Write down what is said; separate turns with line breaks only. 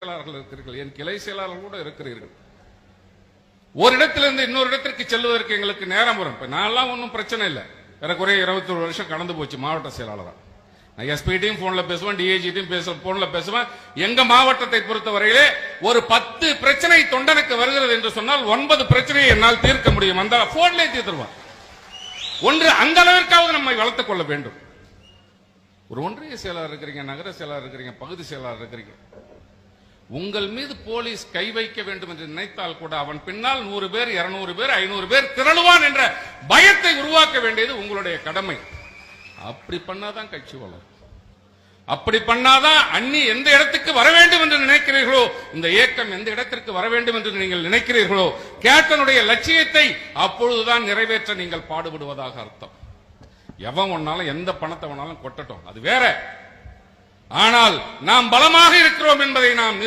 செயலாளர்கள் இருக்கிறீர்கள், என் கிளை செயலாளர்கள் கூட இருக்கிறீர்கள். ஒரு இடத்திலிருந்து இன்னொரு இடத்திற்கு செல்வதற்கு எங்களுக்கு நேரம் வரும். இப்ப நான்லாம் ஒன்றும் பிரச்சனை இல்லை. ஏறக்குறைய 21 வருஷம் கடந்து போச்சு மாவட்ட செயலாளரா. நான் எஸ்பிட்டையும் போன்ல பேசுவேன், டிஐஜிட்டையும் போன்ல பேசுவேன். எங்க மாவட்டத்தை பொறுத்தவரையிலே ஒரு 10 பிரச்சனை தொண்டனுக்கு வருகிறது என்று சொன்னால் 9 பிரச்சனையை என்னால் தீர்க்க முடியும். அந்த போன்லேயே தீர்த்துருவான். ஒன்று, அந்த அளவிற்காவது நம்மை வளர்த்துக் கொள்ள வேண்டும். ஒரு ஒன்றிய செயலாளர் இருக்கிறீங்க, நகர செயலாளர் இருக்கிறீங்க, பகுதி செயலாளர் இருக்கிறீங்க. உங்கள் மீது போலீஸ் கை வைக்க வேண்டும் என்று நினைத்தால் கூட அவன் பின்னால் 100 பேர், 200 பேர், 500 பேர் திரளுவான் என்ற பயத்தை உருவாக்க வேண்டியது உங்களுடைய கடமை. அப்படி பண்ணாதான் கட்சி வளரும். அப்படி பண்ணாதான் அண்ணி எந்த இடத்துக்கு வர வேண்டும் என்று நினைக்கிறீர்களோ, இந்த இயக்கம் எந்த இடத்திற்கு வர வேண்டும் என்று நீங்கள் நினைக்கிறீர்களோ, கேப்டனுடைய லட்சியத்தை அப்பொழுதுதான் நிறைவேற்ற நீங்கள் பாடுபடுவதாக அர்த்தம். எவன் ஒன்னாலும் எந்த பணத்தை வேணாலும் கொட்டட்டும், அது வேற. ஆனால் நாம் பலமாக இருக்கிறோம் என்பதை நாம்